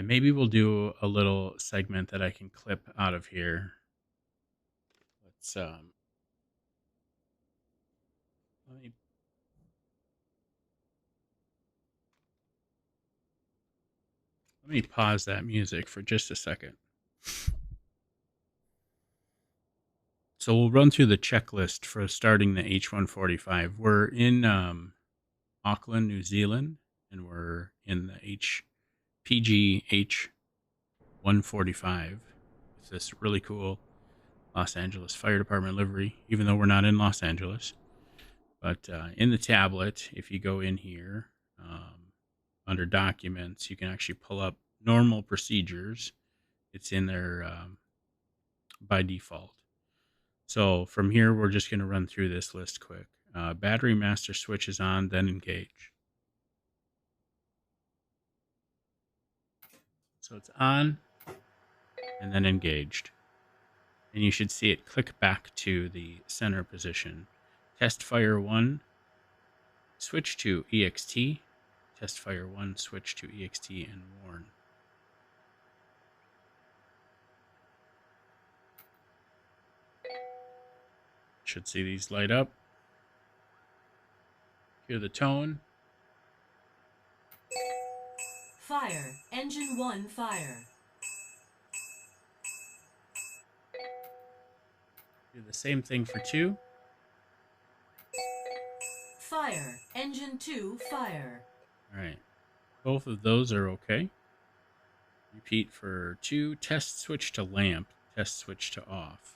And maybe we'll do a little segment that I can clip out of here. Let's let me pause that music for just a second. So we'll run through the checklist for starting the H145. We're in Auckland, New Zealand, and we're in the PG H145 with this really cool Los Angeles Fire Department livery, even though we're not in Los Angeles. But in the tablet, if you go in here under documents, you can actually pull up normal procedures. It's in there by default. So from here, we're just going to run through this list quick. Battery master switch is on, then engage. So it's on and then engaged. And you should see it click back to the center position. Test fire 1, switch to EXT. Test fire 1, switch to EXT and warn. Should see these light up. Hear the tone. Fire. Engine 1 fire. Do the same thing for 2. Fire. Engine 2 fire. All right. Both of those are okay. Repeat for 2. Test switch to lamp. Test switch to off.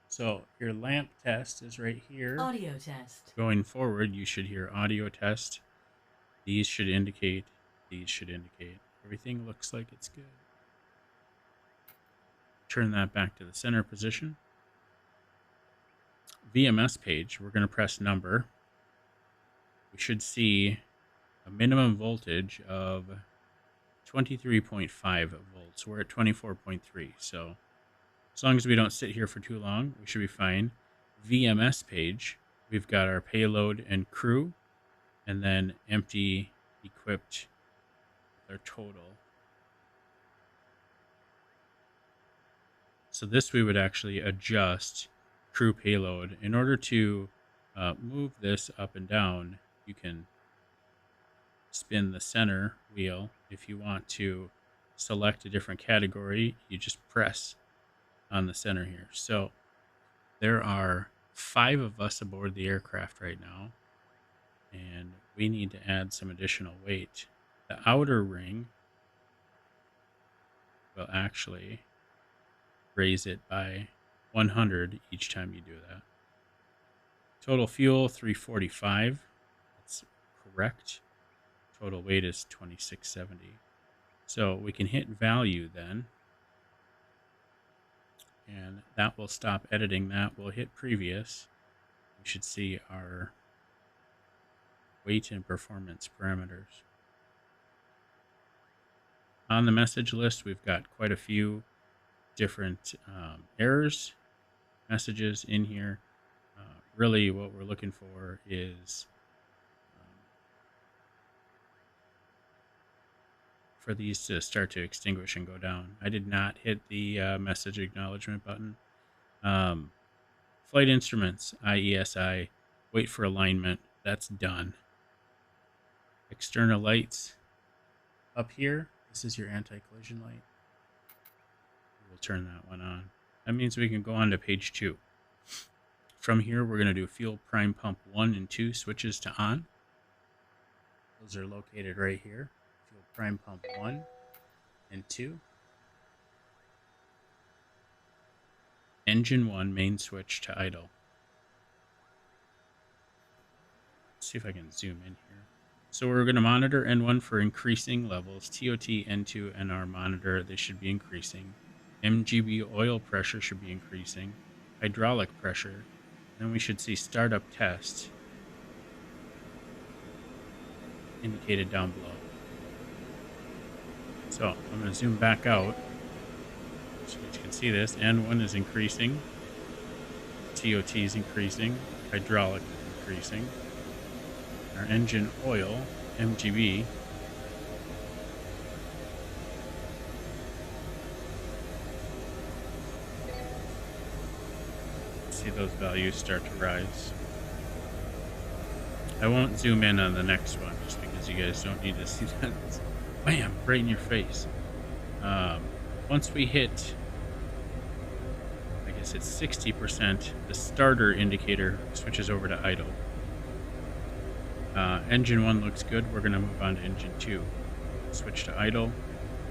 So your lamp test is right here. Audio test. Going forward, you should hear audio test. These should indicate. These should indicate. Everything looks like it's good. Turn that back to the center position. VMS page, we're going to press number. We should see a minimum voltage of 23.5 volts. We're at 24.3. So as long as we don't sit here for too long, we should be fine. VMS page, we've got our payload and crew, and then empty equipped, our total. So this we would actually adjust crew payload. In order to move this up and down, you can spin the center wheel. If you want to select a different category, you just press on the center here. So there are 5 of us aboard the aircraft right now, and we need to add some additional weight. The outer ring will actually raise it by 100 each time you do that. Total fuel 345. That's correct. Total weight is 2670. So we can hit value then, and that will stop editing that. We'll hit previous. We should see our weight and performance parameters. On the message list, we've got quite a few different errors, messages in here. Really what we're looking for is for these to start to extinguish and go down. I did not hit the message acknowledgement button. Flight instruments, IESI, wait for alignment. That's done. External lights up here. This is your anti-collision light. We'll turn that one on. That means we can go on to page 2. From here, we're going to do fuel prime pump 1 and 2 switches to on. Those are located right here. Fuel prime pump 1 and 2. Engine 1 main switch to idle. Let's see if I can zoom in here. So we're going to monitor N1 for increasing levels. TOT, N2, NR monitor, they should be increasing. MGB oil pressure should be increasing. Hydraulic pressure. Then we should see startup test indicated down below. So I'm going to zoom back out so you can see this. N1 is increasing. TOT is increasing. Hydraulic is increasing. Our engine oil, MGB, see those values start to rise. I won't zoom in on the next one just because you guys don't need to see that. Bam! Right in your face. Once we hit, I guess it's 60%, the starter indicator switches over to idle. Engine 1 looks good. We're going to move on to engine 2. Switch to idle.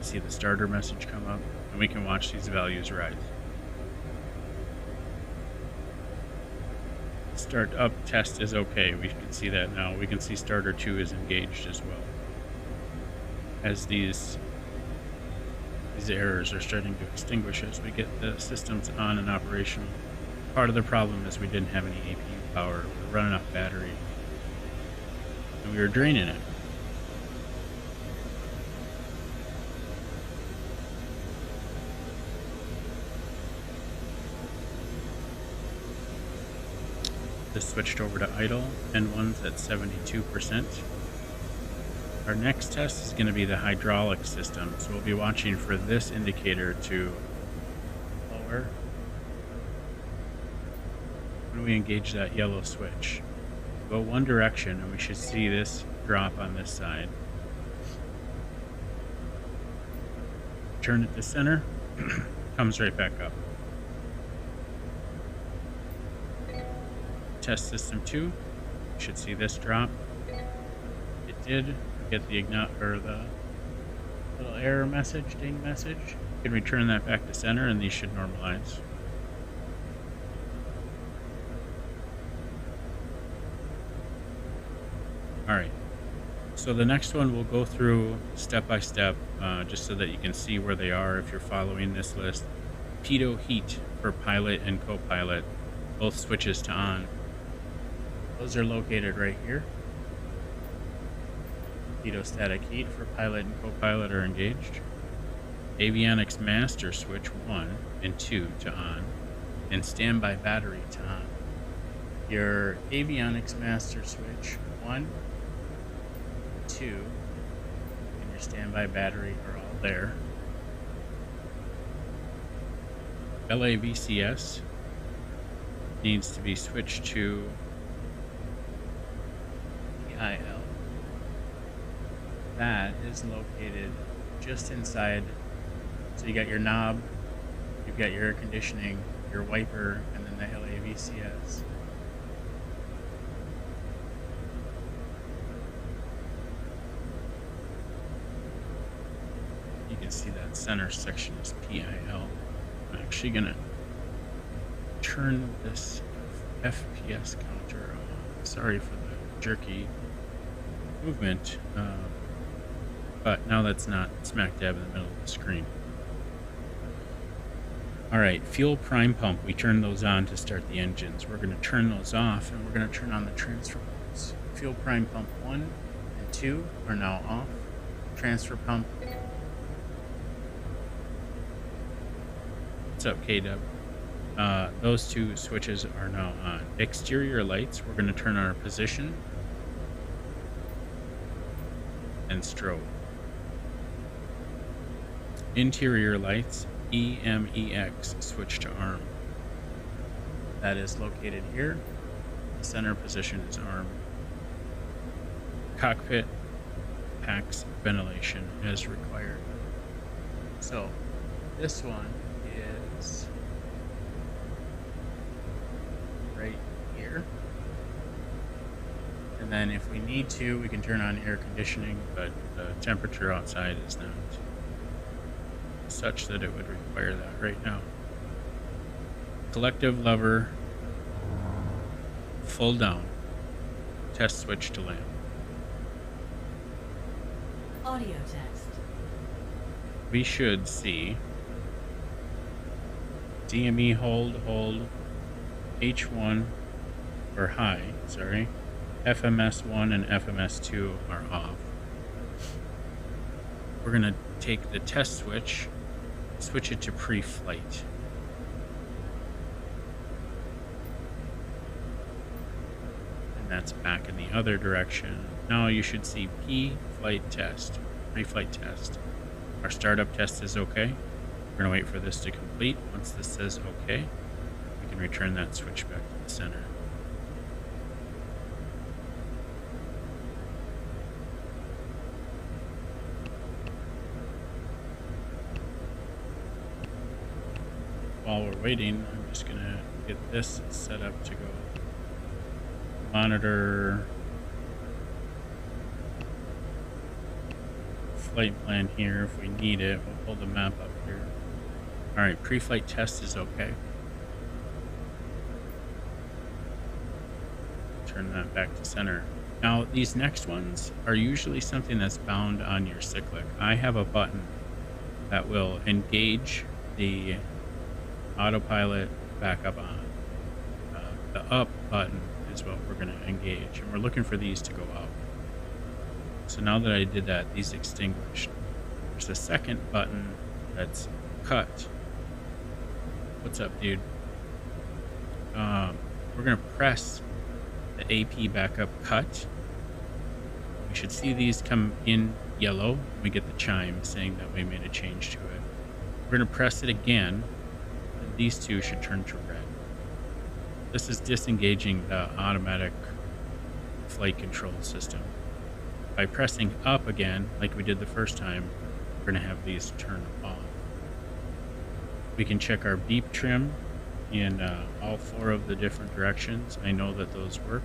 See the starter message come up, and we can watch these values rise. Start up test is okay. We can see that now. We can see starter 2 is engaged as well. As these errors are starting to extinguish as we get the systems on and operational. Part of the problem is we didn't have any APU power. We were running off battery, and we were draining it. This switched over to idle, and one's at 72%. Our next test is going to be the hydraulic system, so we'll be watching for this indicator to lower when we engage that yellow switch. Go one direction, and we should see this drop on this side. Turn it to center, comes right back up. Test system 2, you should see this drop. It did. Get the the little error message, ding message. You can return that back to center, and these should normalize. All right. So the next one we'll go through step by step, just so that you can see where they are if you're following this list. Pitot heat for pilot and co-pilot, both switches to on. Those are located right here. Pitot static heat for pilot and co-pilot are engaged. Avionics master switch 1 and 2 to on, and standby battery to on. Your Avionics master switch 1, 2, and your standby battery are all there. LAVCS needs to be switched to PIL. That is located just inside. So you got your knob, you've got your air conditioning, your wiper, and then the LAVCS. You can see that center section is PIL. I'm actually going to turn this FPS counter on. Sorry for the jerky movement. But now that's not smack dab in the middle of the screen. Alright, fuel prime pump, we turn those on to start the engines. We're going to turn those off, and we're going to turn on the transfer pumps. Fuel prime pump 1 and 2 are now off. Transfer pump. What's up, KW? Those two switches are now on. Exterior lights, we're going to turn on our position and strobe. Interior lights, EMEX, switch to arm. That is located here. The center position is arm. Cockpit packs ventilation as required. So this one is right here. And then if we need to, we can turn on air conditioning, but the temperature outside is not such that it would require that right now. Collective lever, full down. Test switch to lamp. Audio test. We should see DME hold, H1, or high, sorry. FMS1 and FMS2 are off. We're going to take the test switch, switch it to Preflight. And that's back in the other direction. Now you should see Preflight test. Our startup test is okay. We're going to wait for this to complete. Once this says okay, we can return that switch back to the center. While we're waiting, I'm just gonna get this set up to go monitor flight plan here. If we need it, we'll pull the map up here. All right, pre-flight test is okay. Turn that back to center. Now, these next ones are usually something that's bound on your cyclic. I have a button that will engage the autopilot back up on. The up button is what we're going to engage, and we're looking for these to go out. So now that I did that, these extinguished. There's a second button that's cut. What's up, dude? We're going to press the AP backup cut. We should see these come in yellow. We get the chime saying that we made a change to it. We're going to press it again, and these two should turn to red. This is disengaging the automatic flight control system. By pressing up again, like we did the first time, we're going to have these turn off. We can check our beep trim in all 4 of the different directions. I know that those work.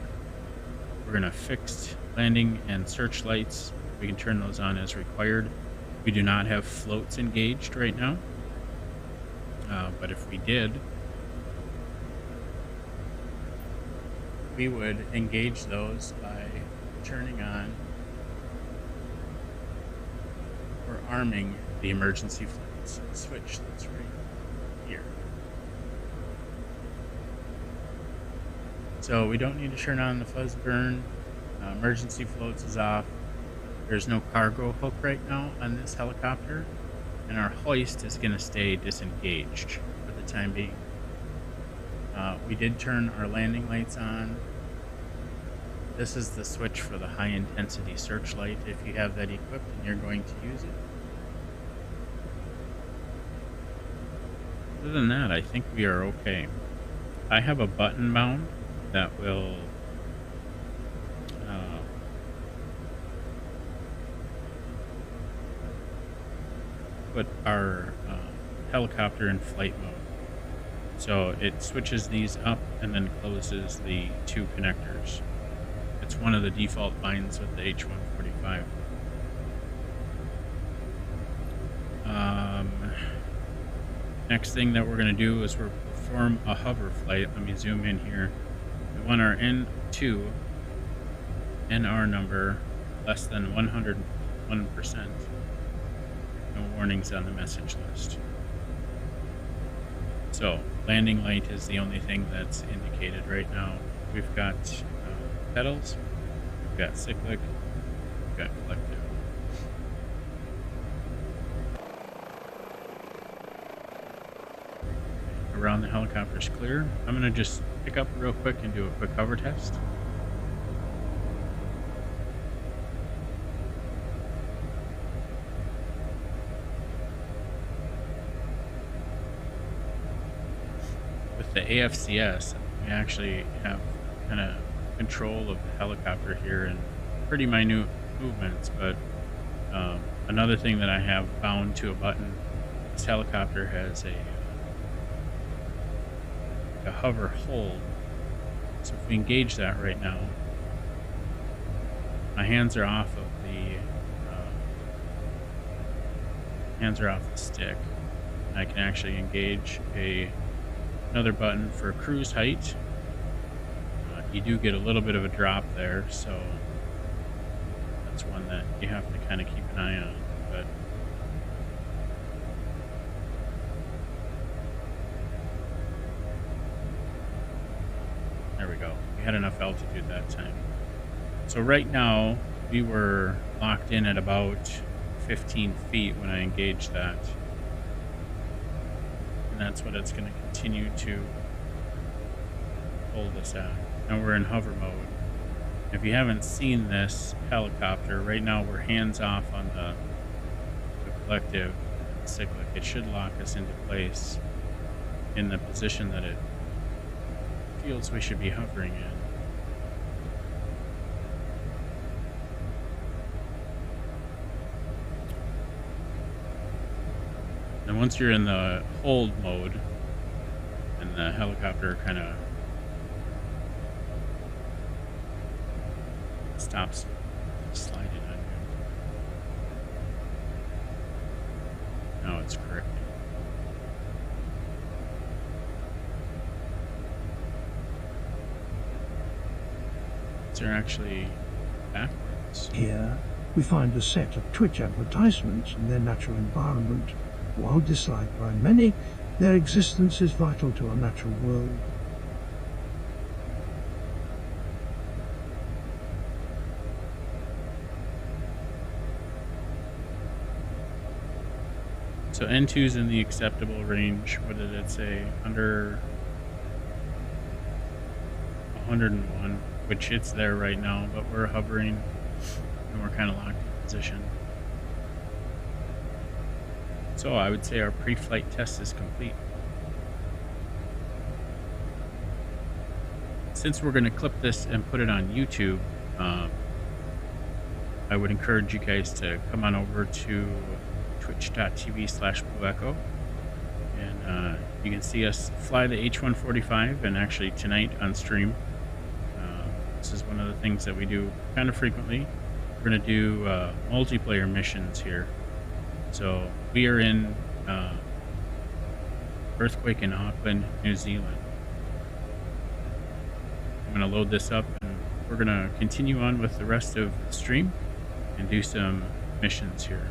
We're going to fix landing and searchlights. We can turn those on as required. We do not have floats engaged right now, but if we did, we would engage those by turning on or arming the emergency floats switch that's right here. So we don't need to turn on the fuzz burn. Emergency floats is off. There's no cargo hook right now on this helicopter, and our hoist is going to stay disengaged for the time being. We did turn our landing lights on. This is the switch for the high intensity searchlight if you have that equipped and you're going to use it. Other than that, I think we are okay. I have a button mount that will put our helicopter in flight mode. So it switches these up and then closes the 2 connectors. It's one of the default binds with the H145. Next thing that we're going to do is we'll perform a hover flight. Let me zoom in here. We want our N2 NR number less than 101%. No warnings on the message list. So landing light is the only thing that's indicated right now. We've got pedals, we've got cyclic, we've got collective. Around the helicopter's clear. I'm going to just pick up real quick and do a quick hover test. With the AFCS, we actually have kind of control of the helicopter here and pretty minute movements, but another thing that I have bound to a button, this helicopter has a hover hold. So if we engage that right now, my hands are off of the stick. I can actually engage another button for cruise height. You do get a little bit of a drop there, so that's one that you have to kind of keep an eye on. But there we go. We had enough altitude that time. So right now we were locked in at about 15 feet when I engaged that. And that's what it's going to continue to hold us at. Now we're in hover mode. If you haven't seen this helicopter, right now we're hands off on the collective cyclic. It should lock us into place in the position that it fields we should be hovering in. And once you're in the hold mode, and the helicopter kind of stops sliding on you. Now it's correcting. They're actually backwards. Here, we find a set of Twitch advertisements in their natural environment. While disliked by many, their existence is vital to our natural world. So N2's in the acceptable range. What did it say? Under 101, which it's there right now, but we're hovering and we're kind of locked in position. So I would say our pre-flight test is complete. Since we're going to clip this and put it on YouTube, I would encourage you guys to come on over to twitch.tv/BlueEcko, and you can see us fly the H145, and actually tonight on stream. This is one of the things that we do kind of frequently. We're going to do multiplayer missions here. So we are in earthquake in Auckland, New Zealand. I'm going to load this up, and we're going to continue on with the rest of the stream and do some missions here.